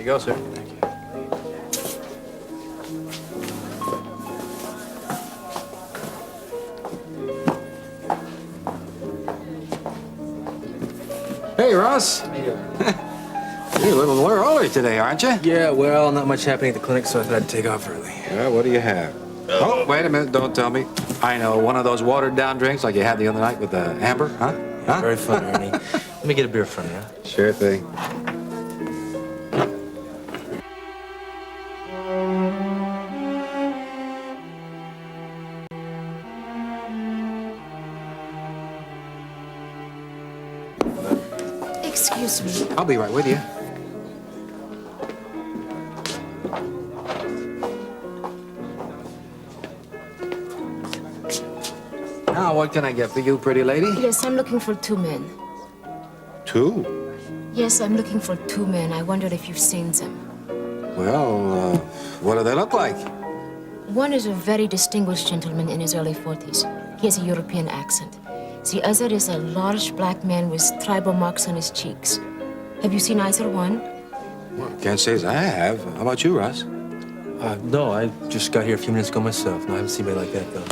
go, sir. Thank you. Hey, Ross. You're a little early today, aren't you? Yeah, well, not much happening at the clinic, so I thought I'd take off early. Yeah, what do you have? Oh, wait a minute. Don't tell me. I know. One of those watered-down drinks like you had the other night with the amber, huh? Yeah, very fun, Ernie. Let me get a beer from you. Huh? Sure thing. Excuse me. I'll be right with you. Now, what can I get for you, pretty lady? Yes, I'm looking for two men. Two? Yes, I'm looking for two men. I wondered if you've seen them. Well, what do they look like? One is a very distinguished gentleman in his early 40s. He has a European accent. The other is a large black man with tribal marks on his cheeks. Have you seen either one? Well, can't say as I have. How about you, Russ? No, I just got here a few minutes ago myself. No, I haven't seen anybody like that, though.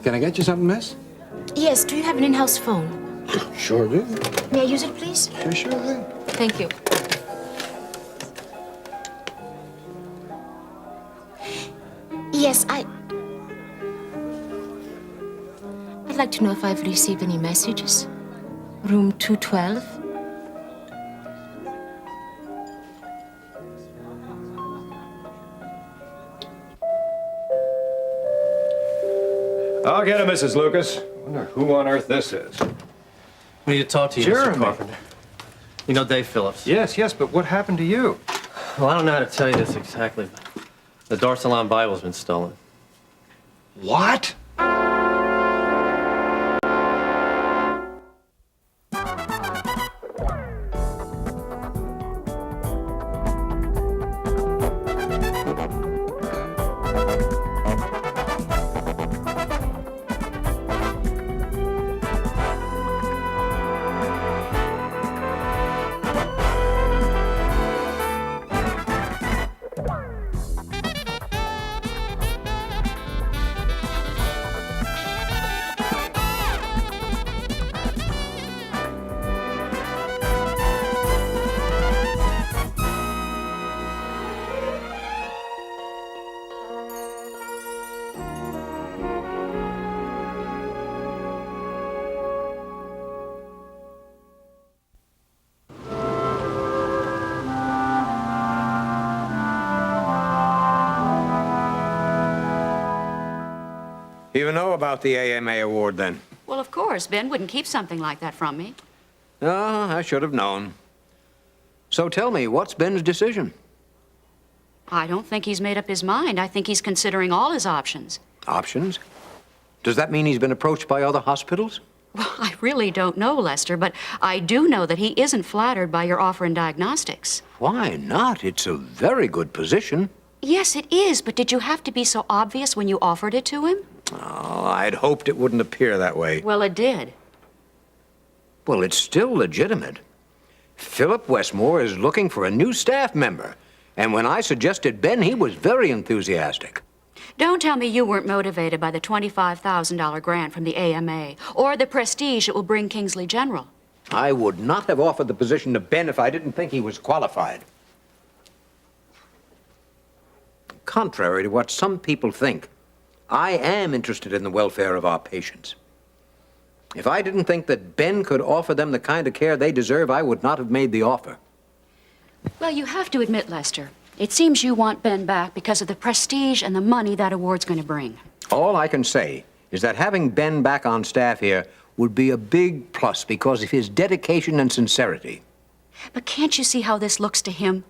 Can I get you something, miss? Yes, do you have an in-house phone? Sure do. May I use it, please? Sure thing. Thank you. Yes, I'd like to know if I've received any messages. Room 212? I'll get him, Mrs. Lucas. Wonder who on earth this is. We need to talk to you, Jeremy. Mr. Carpenter. You know Dave Phillips? Yes, but what happened to you? Well, I don't know how to tell you this exactly, but the Dar es Salaam Bible's been stolen. What? You know about the AMA award, then? Well, of course. Ben wouldn't keep something like that from me. Oh, I should have known. So tell me, what's Ben's decision? I don't think he's made up his mind. I think he's considering all his options. Options? Does that mean he's been approached by other hospitals? Well, I really don't know, Lester, but I do know that he isn't flattered by your offer in diagnostics. Why not? It's a very good position. Yes, it is, but did you have to be so obvious when you offered it to him? Oh, I'd hoped it wouldn't appear that way. Well, it did. Well, it's still legitimate. Philip Westmore is looking for a new staff member. And when I suggested Ben, he was very enthusiastic. Don't tell me you weren't motivated by the $25,000 grant from the AMA or the prestige it will bring Kingsley General. I would not have offered the position to Ben if I didn't think he was qualified. Contrary to what some people think, I am interested in the welfare of our patients. If I didn't think that Ben could offer them the kind of care they deserve, I would not have made the offer. Well, you have to admit, Lester, it seems you want Ben back because of the prestige and the money that award's going to bring. All I can say is that having Ben back on staff here would be a big plus because of his dedication and sincerity. But can't you see how this looks to him?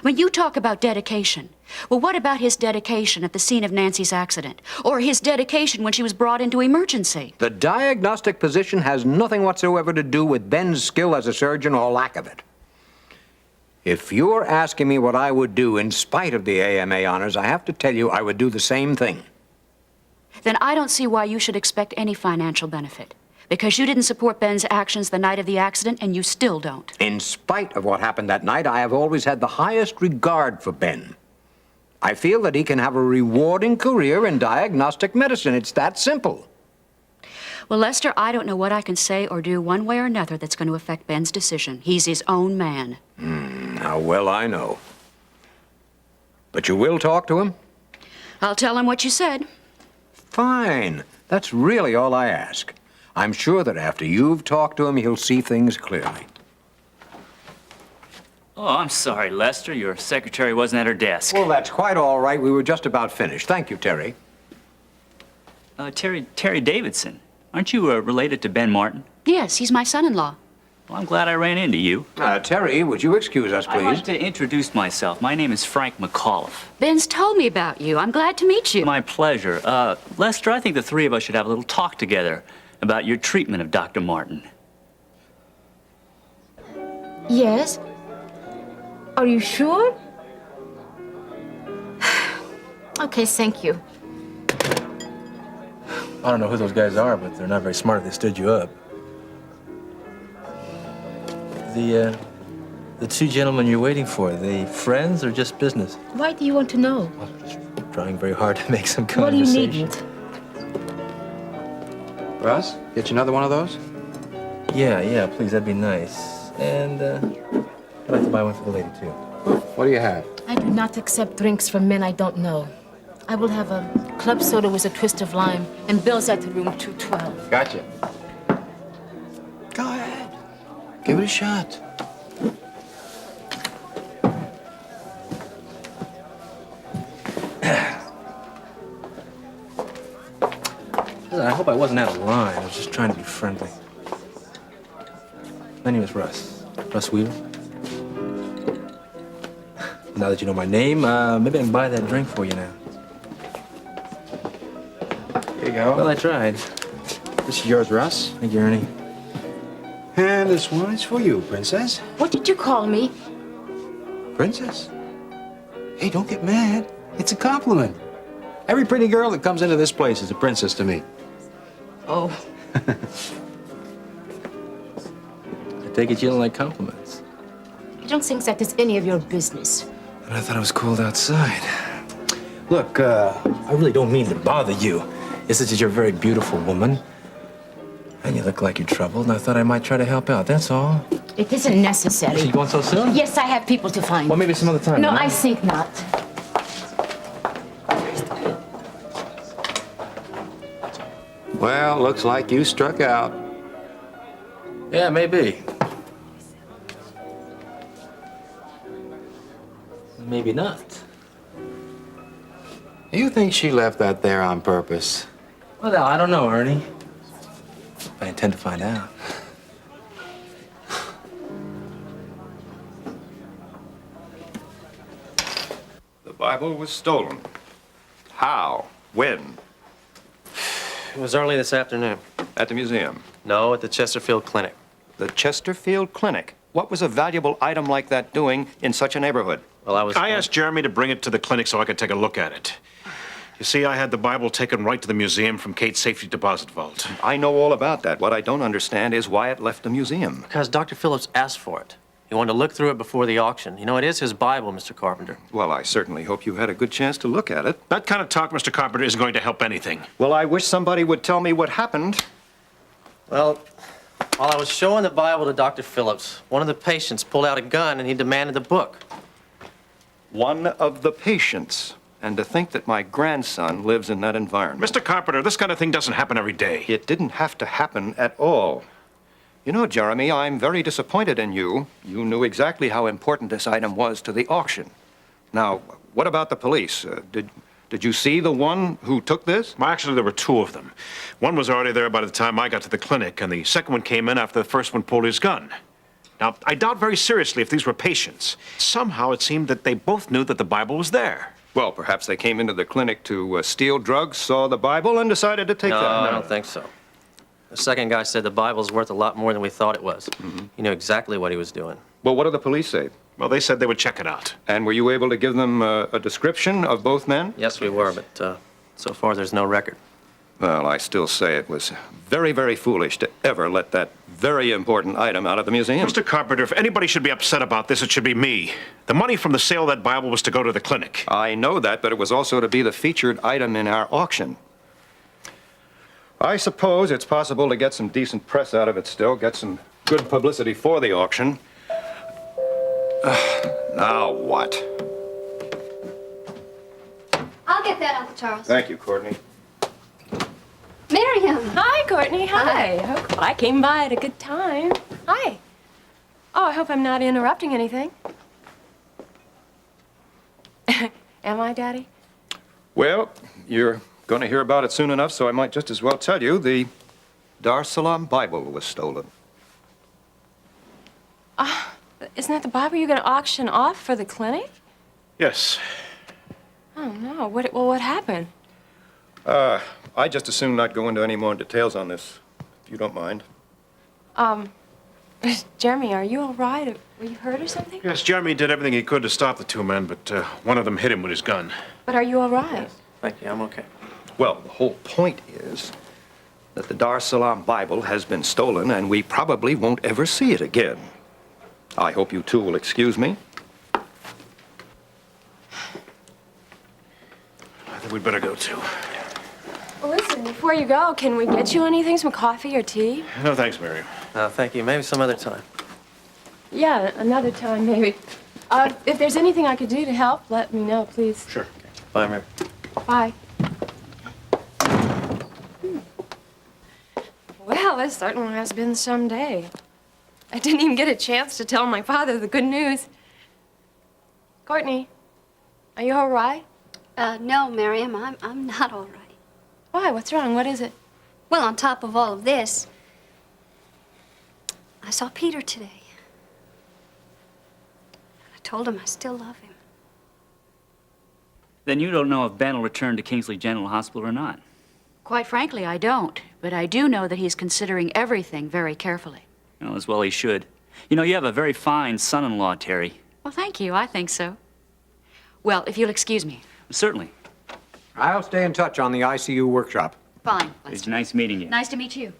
When you talk about dedication, well, what about his dedication at the scene of Nancy's accident? Or his dedication when she was brought into emergency? The diagnostic position has nothing whatsoever to do with Ben's skill as a surgeon or lack of it. If you're asking me what I would do in spite of the AMA honors, I have to tell you I would do the same thing. Then I don't see why you should expect any financial benefit. Because you didn't support Ben's actions the night of the accident, and you still don't. In spite of what happened that night, I have always had the highest regard for Ben. I feel that he can have a rewarding career in diagnostic medicine. It's that simple. Well, Lester, I don't know what I can say or do one way or another that's going to affect Ben's decision. He's his own man. How well I know. But you will talk to him? I'll tell him what you said. Fine. That's really all I ask. I'm sure that after you've talked to him, he'll see things clearly. Oh, I'm sorry, Lester. Your secretary wasn't at her desk. Well, that's quite all right. We were just about finished. Thank you, Terry. Terry Davidson. Aren't you related to Ben Martin? Yes, he's my son-in-law. Well, I'm glad I ran into you. Terry, would you excuse us, I'd please? like to introduce myself. My name is Frank McAuliffe. Ben's told me about you. I'm glad to meet you. My pleasure. Lester, I think the three of us should have a little talk together about your treatment of Dr. Martin. Yes? Are you sure? Okay, thank you. I don't know who those guys are, but they're not very smart if they stood you up. The two gentlemen you're waiting for, they friends or just business? Why do you want to know? Well, I'm just trying very hard to make some Well, you conversation. needn't. Russ, get you another one of those? Yeah, please, that'd be nice. And I'd like to buy one for the lady, too. What do you have? I do not accept drinks from men I don't know. I will have a club soda with a twist of lime, and Bill's at the room 212. Gotcha. Go ahead. Give it a shot. I hope I wasn't out of line. I was just trying to be friendly. My name is Russ. Russ Weaver. Now that you know my name, maybe I can buy that drink for you now. Here you go. Well, I tried. This is yours, Russ. Thank you, Ernie. And this one is for you, Princess. What did you call me? Princess? Hey, don't get mad. It's a compliment. Every pretty girl that comes into this place is a princess to me. Oh, I take it you don't like compliments. I don't think that is any of your business. But I thought it was cold outside. Look, I really don't mean to bother you. It's just that you're a very beautiful woman. And you look like you're troubled, and I thought I might try to help out, that's all. It isn't necessary. You going so soon? Yes, I have people to find. Well, maybe some other time. No, huh? I think not. Well, looks like you struck out. Yeah, maybe. Maybe not. You think she left that there on purpose? Well, I don't know, Ernie. I intend to find out. The Bible was stolen. How? When? It was early this afternoon. At the museum. No, at the Chesterfield Clinic. The Chesterfield Clinic. What was a valuable item like that doing in such a neighborhood? Well, I asked Jeremy to bring it to the clinic so I could take a look at it. You see, I had the Bible taken right to the museum from Kate's safety deposit vault. I know all about that. What I don't understand is why it left the museum. Because Dr. Phillips asked for it. He wanted to look through it before the auction. You know, it is his Bible, Mr. Carpenter. Well, I certainly hope you had a good chance to look at it. That kind of talk, Mr. Carpenter, isn't going to help anything. Well, I wish somebody would tell me what happened. Well, while I was showing the Bible to Dr. Phillips, one of the patients pulled out a gun and he demanded the book. One of the patients. And to think that my grandson lives in that environment. Mr. Carpenter, this kind of thing doesn't happen every day. It didn't have to happen at all. You know, Jeremy, I'm very disappointed in you. You knew exactly how important this item was to the auction. Now, what about the police? Did you see the one who took this? Well, actually, there were two of them. One was already there by the time I got to the clinic, and the second one came in after the first one pulled his gun. Now, I doubt very seriously if these were patients. Somehow it seemed that they both knew that the Bible was there. Well, perhaps they came into the clinic to steal drugs, saw the Bible, and decided to take No, that. I don't think so. The second guy said the Bible's worth a lot more than we thought it was. He knew exactly what he was doing. Well, what did the police say? Well, they said they would check it out. And were you able to give them a description of both men? Yes, we were, but so far there's no record. Well, I still say it was very, very foolish to ever let that very important item out of the museum. Mr. Carpenter, if anybody should be upset about this, it should be me. The money from the sale of that Bible was to go to the clinic. I know that, but it was also to be the featured item in our auction. I suppose it's possible to get some decent press out of it still, get some good publicity for the auction. Now what? I'll get that, Uncle Charles. Thank you, Courtney. Miriam! Hi, Courtney. Hi. Oh, I came by at a good time. Hi. Oh, I hope I'm not interrupting anything. Am I, Daddy? Well, you're going to hear about it soon enough, so I might just as well tell you the Dar es Salaam Bible was stolen. Isn't that the Bible you're going to auction off for the clinic? Yes. Oh, no. What happened? I'd just as soon not go into any more details on this, if you don't mind. Jeremy, are you all right? Were you hurt or something? Yes, Jeremy did everything he could to stop the two men, but one of them hit him with his gun. But are you all right? Thank you, I'm okay. Well, the whole point is that the Dar es Salaam Bible has been stolen, and we probably won't ever see it again. I hope you two will excuse me. I think we'd better go, too. Well, listen, before you go, can we get you anything? Some coffee or tea? No, thanks, Miriam. Thank you. Maybe some other time. Yeah, another time, maybe. If there's anything I could do to help, let me know, please. Sure. Bye, Mary. Bye. Well, this certainly has been some day. I didn't even get a chance to tell my father the good news. Courtney, are you all right? No, Miriam, I'm not all right. Why? What's wrong? What is it? Well, on top of all of this, I saw Peter today. I told him I still love him. Then you don't know if Ben will return to Kingsley General Hospital or not. Quite frankly, I don't. But I do know that he's considering everything very carefully. Well, as well he should. You know, you have a very fine son-in-law, Terry. Well, thank you. I think so. Well, if you'll excuse me. Certainly. I'll stay in touch on the ICU workshop. Fine. It's nice meeting you. Nice to meet you.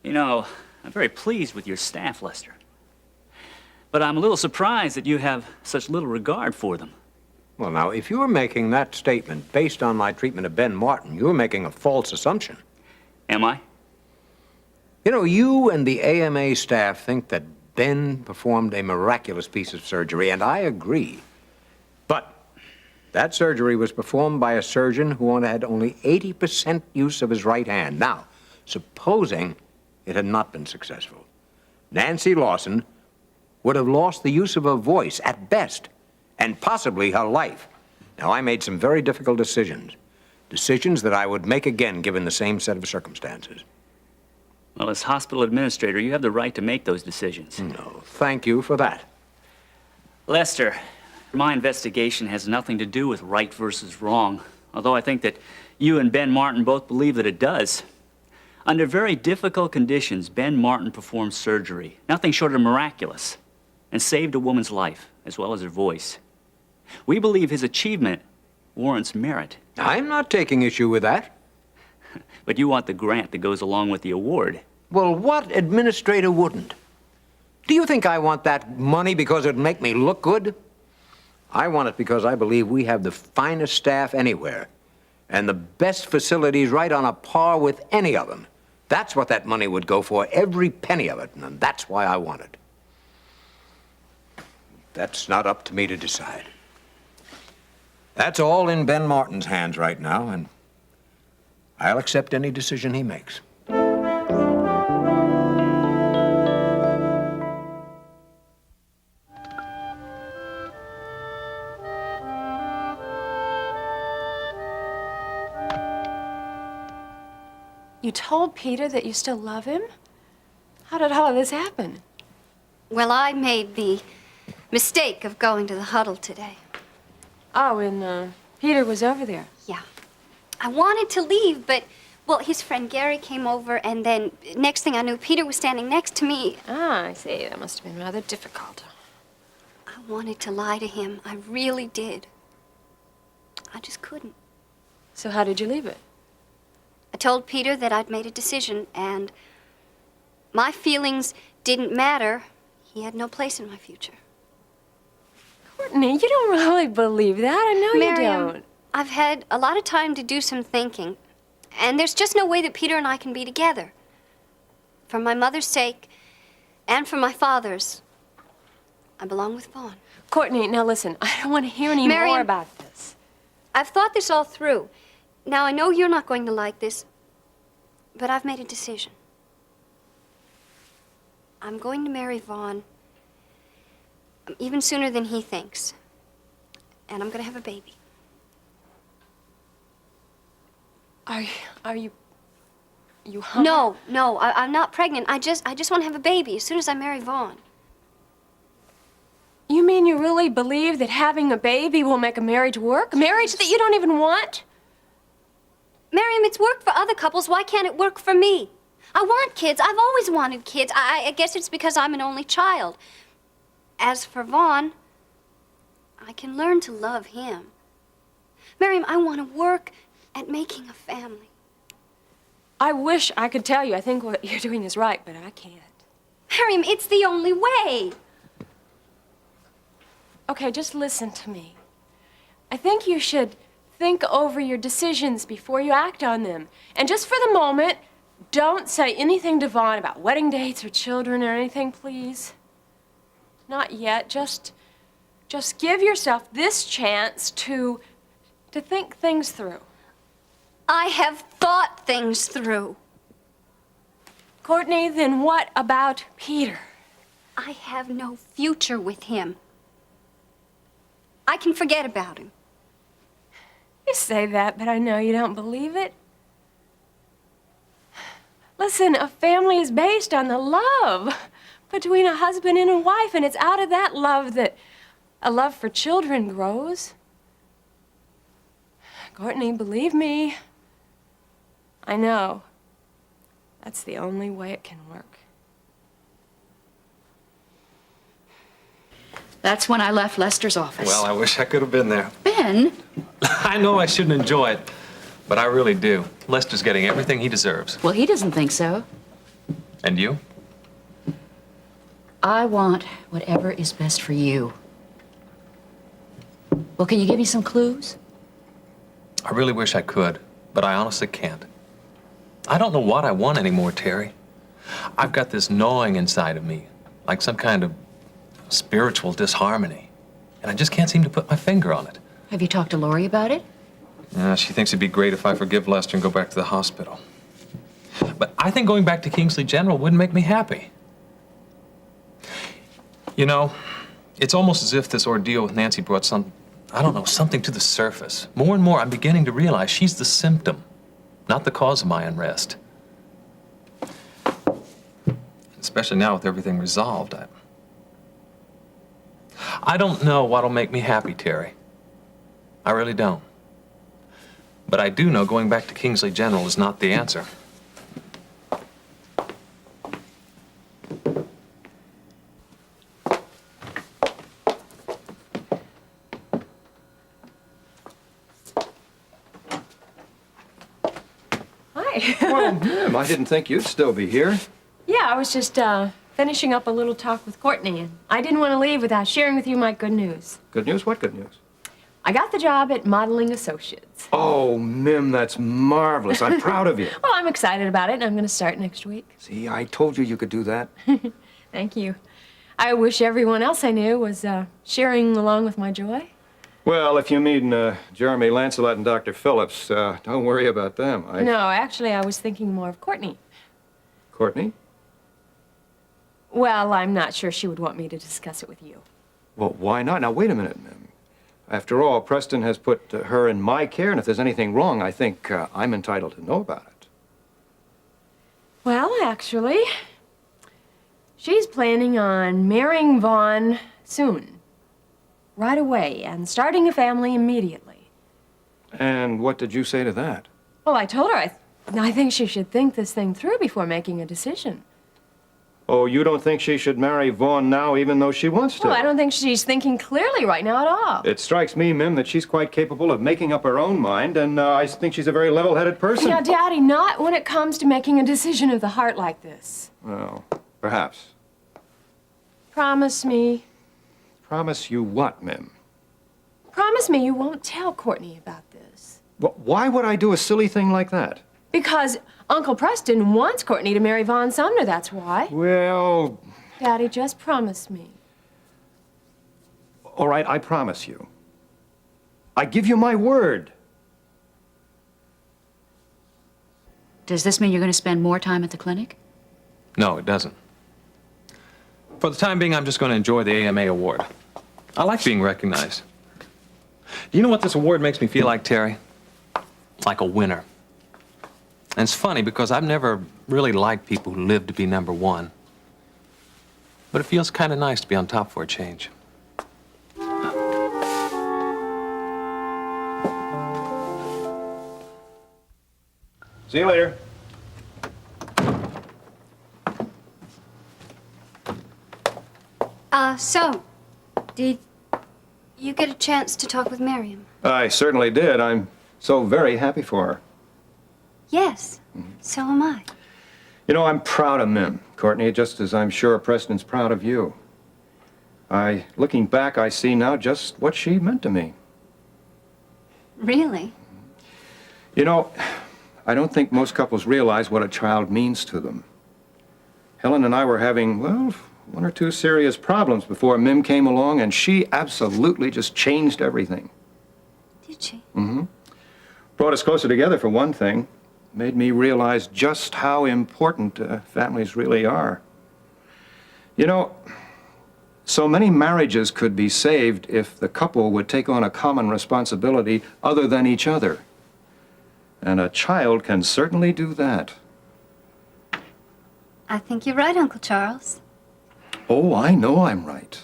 You know, I'm very pleased with your staff, Lester. But I'm a little surprised that you have such little regard for them. Well, now, if you're making that statement based on my treatment of Ben Martin, you're making a false assumption. Am I? You know, you and the AMA staff think that Ben performed a miraculous piece of surgery, and I agree. But that surgery was performed by a surgeon who had only 80% use of his right hand. Now, supposing it had not been successful, Nancy Lawson would have lost the use of her voice at best, and possibly her life. Now, I made some very difficult decisions. Decisions that I would make again given the same set of circumstances. Well, as hospital administrator, you have the right to make those decisions. No, thank you for that. Lester, my investigation has nothing to do with right versus wrong, although I think that you and Ben Martin both believe that it does. Under very difficult conditions, Ben Martin performed surgery, nothing short of miraculous, and saved a woman's life, as well as her voice. We believe his achievement warrants merit. I'm not taking issue with that. But you want the grant that goes along with the award. Well, what administrator wouldn't? Do you think I want that money because it'd make me look good? I want it because I believe we have the finest staff anywhere and the best facilities right on a par with any of them. That's what that money would go for, every penny of it, and that's why I want it. That's not up to me to decide. That's all in Ben Martin's hands right now, and I'll accept any decision he makes. You told Peter that you still love him? How did all of this happen? Well, I made the mistake of going to the huddle today. Oh, and Peter was over there. Yeah. I wanted to leave, but, well, his friend Gary came over, and then next thing I knew, Peter was standing next to me. Ah, I see. That must have been rather difficult. I wanted to lie to him. I really did. I just couldn't. So how did you leave it? I told Peter that I'd made a decision, and my feelings didn't matter. He had no place in my future. Courtney, you don't really believe that. I know Miriam, you don't. I've had a lot of time to do some thinking, and there's just no way that Peter and I can be together. For my mother's sake, and for my father's, I belong with Vaughn. Courtney, now listen, I don't want to hear any more Miriam, about this. I've thought this all through. Now, I know you're not going to like this, but I've made a decision. I'm going to marry Vaughn even sooner than he thinks. And I'm going to have a baby. Are you No, I'm not pregnant. I just want to have a baby as soon as I marry Vaughn. You mean you really believe that having a baby will make a marriage work? A marriage that you don't even want? Miriam, it's worked for other couples. Why can't it work for me? I want kids. I've always wanted kids. I guess it's because I'm an only child. As for Vaughn, I can learn to love him. Miriam, I want to work at making a family. I wish I could tell you I think what you're doing is right, but I can't. Miriam, it's the only way. Okay, just listen to me. I think you should think over your decisions before you act on them. And just for the moment, don't say anything to Vaughn about wedding dates or children or anything, please. Not yet. Just give yourself this chance to think things through. I have thought things through. Courtney, then what about Peter? I have no future with him. I can forget about him. You say that, but I know you don't believe it. Listen, a family is based on the love between a husband and a wife, and it's out of that love that a love for children grows. Courtney, believe me, I know. That's the only way it can work. That's when I left Lester's office. Well, I wish I could have been there. Ben? I know I shouldn't enjoy it, but I really do. Lester's getting everything he deserves. Well, he doesn't think so. And you? I want whatever is best for you. Well, can you give me some clues? I really wish I could, but I honestly can't. I don't know what I want anymore, Terry. I've got this gnawing inside of me, like some kind of spiritual disharmony, and I just can't seem to put my finger on it. Have you talked to Lori about it? Yeah, she thinks it'd be great if I forgive Lester and go back to the hospital. But I think going back to Kingsley General wouldn't make me happy. You know, it's almost as if this ordeal with Nancy brought something to the surface. More and more, I'm beginning to realize she's the symptom, not the cause of my unrest. Especially now with everything resolved, I don't know what'll make me happy, Terry. I really don't. But I do know going back to Kingsley General is not the answer. Hi. Well, ma'am, I didn't think you'd still be here. Yeah, I was just finishing up a little talk with Courtney, and I didn't want to leave without sharing with you my good news. Good news? What good news? I got the job at Modeling Associates. Oh, Mim, that's marvelous. I'm proud of you. Well, I'm excited about it, and I'm going to start next week. See, I told you you could do that. Thank you. I wish everyone else I knew was sharing along with my joy. Well, if you mean Jeremy Lancelot and Dr. Phillips, don't worry about them. No, actually, I was thinking more of Courtney. Courtney? Well, I'm not sure she would want me to discuss it with you. Well, why not? Now, wait a minute, Mim. After all, Preston has put her in my care, and if there's anything wrong, I think I'm entitled to know about it. Well, actually, she's planning on marrying Vaughn soon. Right away, and starting a family immediately. And what did you say to that? Well, I told her I think she should think this thing through before making a decision. Oh, you don't think she should marry Vaughn now, even though she wants to? Well, I don't think she's thinking clearly right now at all. It strikes me, Mim, that she's quite capable of making up her own mind, and I think she's a very level-headed person. Now, Daddy, not when it comes to making a decision of the heart like this. Well, perhaps. Promise me. Promise you what, Mim? Promise me you won't tell Courtney about this. Why would I do a silly thing like that? Because Uncle Preston wants Courtney to marry Vaughn Sumner, that's why. Well, Daddy, just promise me. all right, I promise you. I give you my word. Does this mean you're going to spend more time at the clinic? No, it doesn't. For the time being, I'm just going to enjoy the AMA award. I like being recognized. Do you know what this award makes me feel like, Terry? Like a winner. And it's funny because I've never really liked people who live to be number one. But it feels kind of nice to be on top for a change. See you later. So, did you get a chance to talk with Miriam? I certainly did. I'm so very happy for her. Yes, so am I. You know, I'm proud of Mim, Courtney, just as I'm sure Preston's proud of you. Looking back, I see now just what she meant to me. Really? You know, I don't think most couples realize what a child means to them. Helen and I were having, well, one or two serious problems before Mim came along, and she absolutely just changed everything. Did she? Mm-hmm. Brought us closer together, for one thing. Made me realize just how important families really are. You know, so many marriages could be saved if the couple would take on a common responsibility other than each other. And a child can certainly do that. I think you're right, Uncle Charles. Oh, I know I'm right.